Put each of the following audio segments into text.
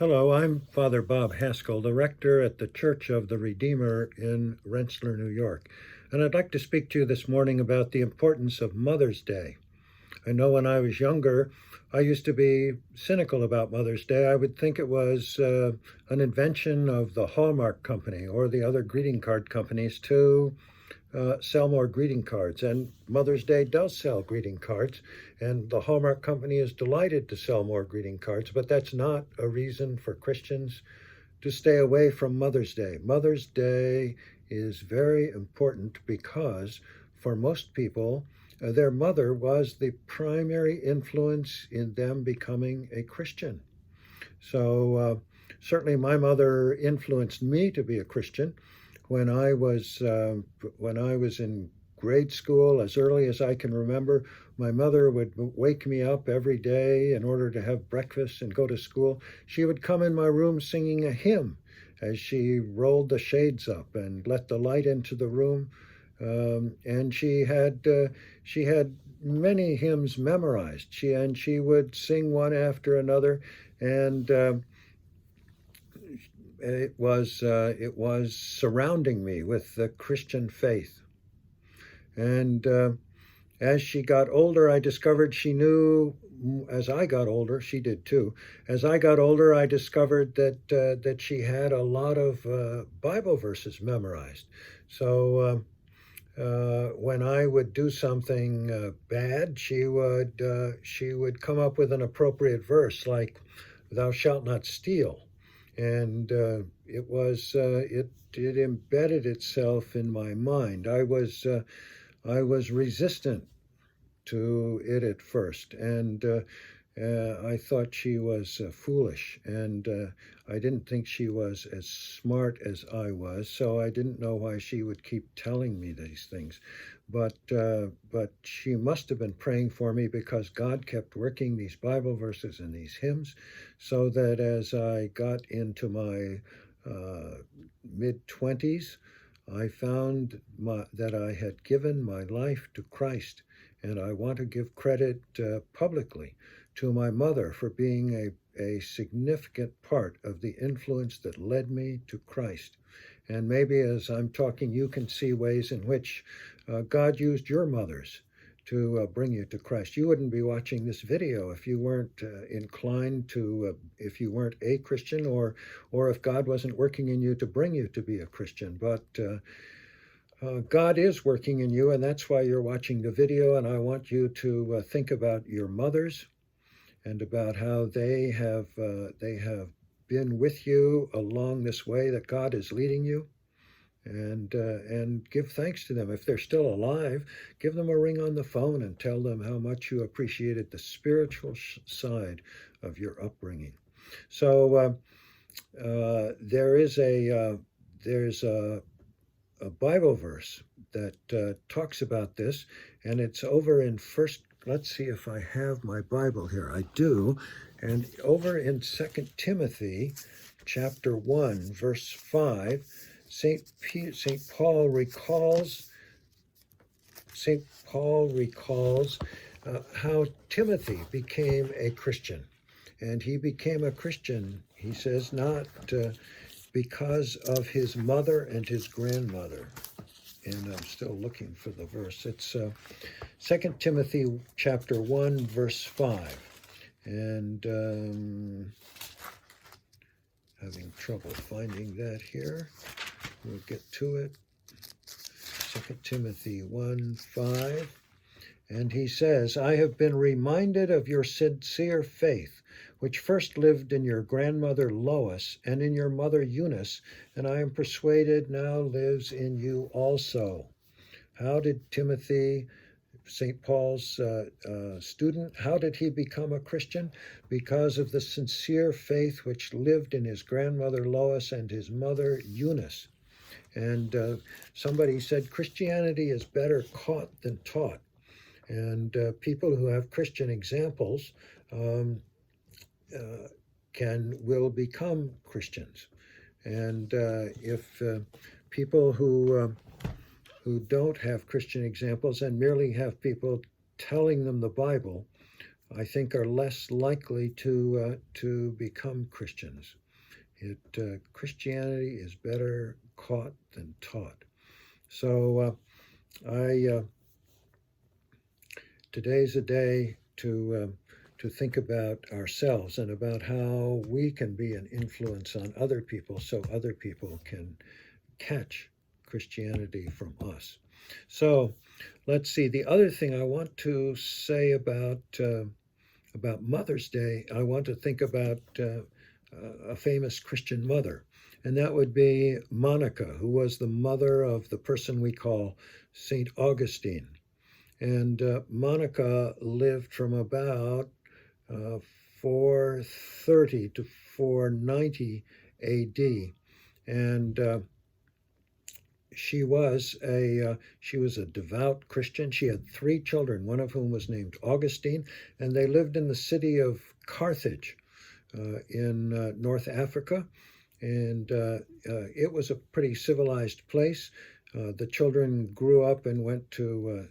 Hello, I'm Father Bob Haskell, the rector at the Church of the Redeemer in Rensselaer, New York. And I'd like to speak to you this morning about the importance of Mother's Day. I know when I was younger, I used to be cynical about Mother's Day. I would think it was an invention of the Hallmark Company or the other greeting card companies to sell more greeting cards. And Mother's Day does sell greeting cards, and the Hallmark Company is delighted to sell more greeting cards, but that's not a reason for Christians to stay away from Mother's Day. Mother's Day is very important because for most people, their mother was the primary influence in them becoming a Christian. So certainly my mother influenced me to be a Christian when I was in grade school. As early as I can remember, my mother would wake me up every day in order to have breakfast and go to school. She would come in my room singing a hymn as she rolled the shades up and let the light into the room. And she had many hymns memorized. She would sing one after another, and it was surrounding me with the Christian faith. And as she got older, I discovered she knew. As I got older, she did too. As I got older, I discovered that she had a lot of Bible verses memorized. So when I would do something bad, she would come up with an appropriate verse like, "Thou shalt not steal," and it embedded itself in my mind. I was resistant to it at first, and I thought she was foolish, and I didn't think she was as smart as I was, so I didn't know why she would keep telling me these things. But she must have been praying for me, because God kept working these Bible verses and these hymns, so that as I got into my mid-20s, I found that I had given my life to Christ, and I want to give credit publicly to my mother for being a significant part of the influence that led me to Christ. And maybe as I'm talking, you can see ways in which God used your mothers to bring you to Christ. You wouldn't be watching this video if you weren't inclined to, if you weren't a Christian, or if God wasn't working in you to bring you to be a Christian. But God is working in you, and that's why you're watching the video. And I want you to think about your mothers and about how they have been with you along this way that God is leading you. And give thanks to them. If they're still alive, give them a ring on the phone and tell them how much you appreciated the spiritual side of your upbringing. So there's a Bible verse that talks about this, and it's over in First. Let's see if I have my Bible here. I do, and over in 2 Timothy, chapter 1, verse 5. St. Paul recalls how Timothy became a Christian. And he became a Christian, he says, not because of his mother and his grandmother. And I'm still looking for the verse. It's 2 Timothy chapter 1, verse 5. And having trouble finding that here. We'll get to it. 2 Timothy 1:5. And he says, "I have been reminded of your sincere faith, which first lived in your grandmother Lois and in your mother Eunice, and I am persuaded now lives in you also." How did Timothy, St. Paul's student, how did he become a Christian? Because of the sincere faith which lived in his grandmother Lois and his mother Eunice. And somebody said Christianity is better caught than taught. And people who have Christian examples will become Christians. And if people who don't have Christian examples and merely have people telling them the Bible, I think, are less likely to become Christians. Christianity is better caught than taught. So today's a day to think about ourselves and about how we can be an influence on other people, so other people can catch Christianity from us. So let's see. The other thing I want to say about Mother's Day, I want to think about a famous Christian mother, and that would be Monica, who was the mother of the person we call Saint Augustine. And Monica lived from about 430 to 490 AD, and she was a devout Christian. She had 3 children, one of whom was named Augustine, and they lived in the city of Carthage in North Africa, and it was a pretty civilized place. The children grew up and went to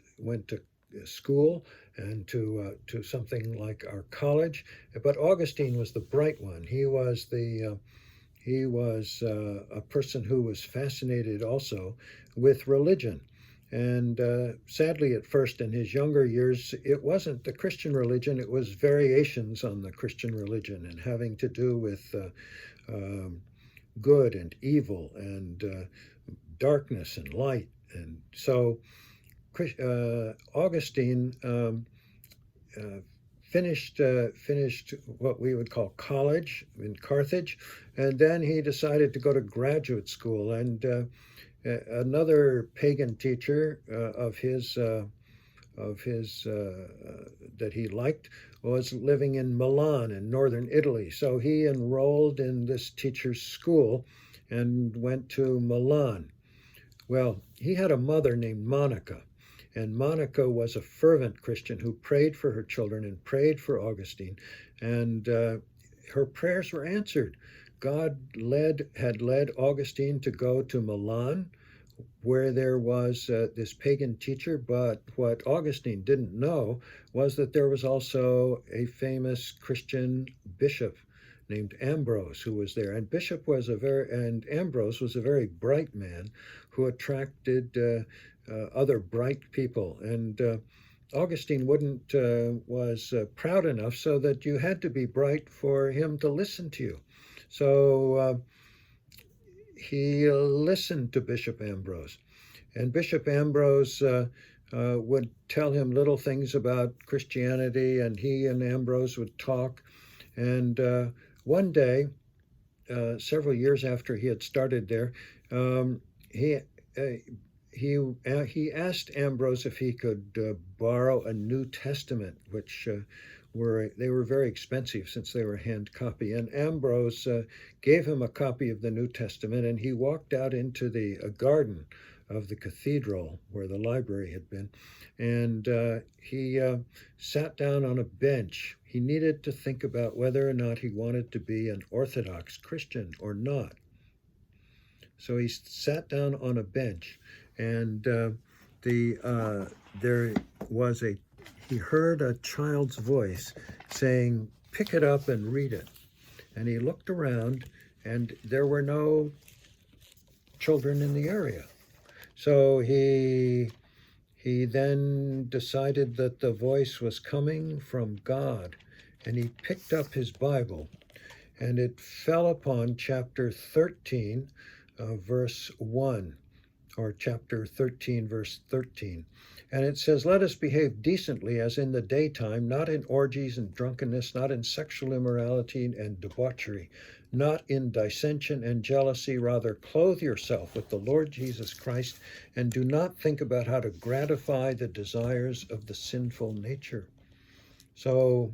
school and to something like our college. But Augustine was the bright one. He was a person who was fascinated also with religion. And sadly, at first, in his younger years, it wasn't the Christian religion, it was variations on the Christian religion and having to do with good and evil and darkness and light. And so Augustine finished what we would call college in Carthage, and then he decided to go to graduate school. And another pagan teacher of his that he liked was living in Milan in northern Italy. So he enrolled in this teacher's school and went to Milan. Well, he had a mother named Monica, and Monica was a fervent Christian who prayed for her children and prayed for Augustine, and her prayers were answered. God had led Augustine to go to Milan, where there was this pagan teacher, but what Augustine didn't know was that there was also a famous Christian bishop named Ambrose who was there. And Ambrose was a very bright man who attracted other bright people. And Augustine was proud enough so that you had to be bright for him to listen to you. So he listened to Bishop Ambrose. And Bishop Ambrose would tell him little things about Christianity, and he and Ambrose would talk. And one day, several years after he had started there, he asked Ambrose if he could borrow a New Testament, which were very expensive since they were hand copy. And Ambrose gave him a copy of the New Testament, and he walked out into the garden of the cathedral where the library had been, and he sat down on a bench. He needed to think about whether or not he wanted to be an Orthodox Christian or not. So he sat down on a bench, and he heard a child's voice saying, "Pick it up and read it." And he looked around, and there were no children in the area. So he then decided that the voice was coming from God, and he picked up his Bible, and it fell upon chapter 13, verse 1, or chapter 13, verse 13. And it says, "Let us behave decently as in the daytime, not in orgies and drunkenness, not in sexual immorality and debauchery, not in dissension and jealousy. Rather, clothe yourself with the Lord Jesus Christ, and do not think about how to gratify the desires of the sinful nature." So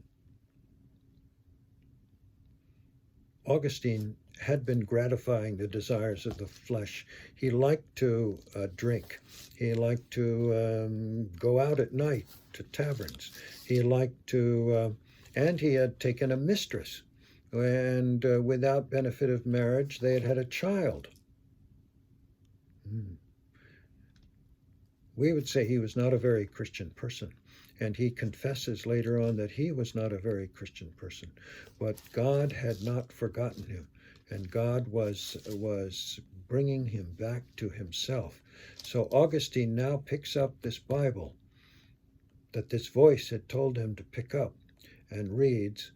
Augustine had been gratifying the desires of the flesh. He liked to drink. He liked to go out at night to taverns. He liked to, and he had taken a mistress. And without benefit of marriage, they had had a child. We would say he was not a very Christian person. And he confesses later on that he was not a very Christian person, but God had not forgotten him, and God was bringing him back to himself. So Augustine now picks up this Bible that this voice had told him to pick up and reads,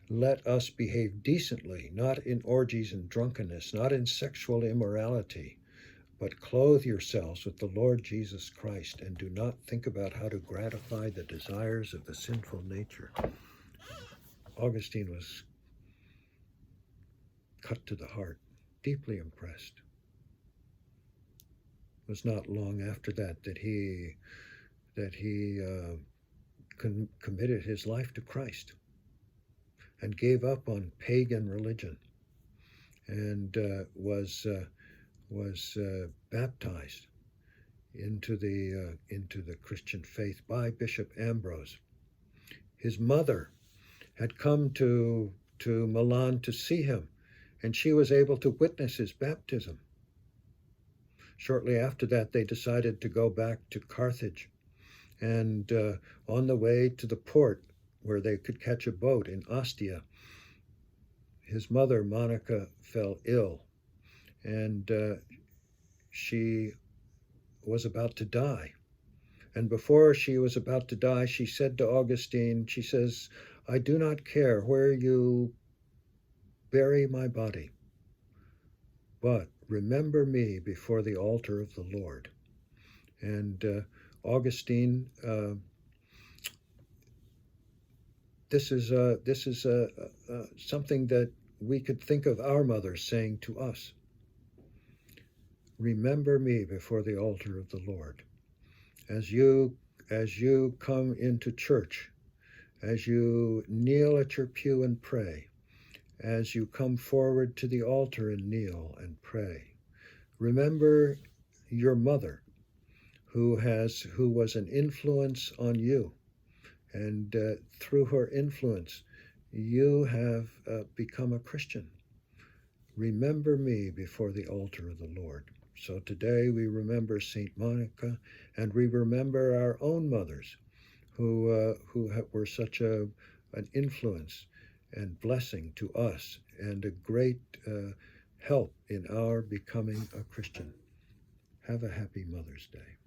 "Let us behave decently, not in orgies and drunkenness, not in sexual immorality, but clothe yourselves with the Lord Jesus Christ, and do not think about how to gratify the desires of the sinful nature." Augustine was cut to the heart, deeply impressed. It was not long after that that he committed his life to Christ and gave up on pagan religion, and was baptized into the Christian faith by Bishop Ambrose. His mother had come to Milan to see him, and she was able to witness his baptism. Shortly after that, they decided to go back to Carthage, and on the way to the port where they could catch a boat in Ostia, his mother, Monica, fell ill, and she was about to die. And before she was about to die, she said to Augustine, she says, "I do not care where you bury my body, but remember me before the altar of the Lord." And Augustine, this is something that we could think of our mothers saying to us. Remember me before the altar of the Lord. As you come into church, as you kneel at your pew and pray, as you come forward to the altar and kneel and pray, remember your mother, who was an influence on you, and through her influence you have become a Christian. Remember me before the altar of the Lord. So today we remember Saint Monica, and we remember our own mothers who were such an influence and blessing to us, and a great help in our becoming a Christian. Have a happy Mother's Day.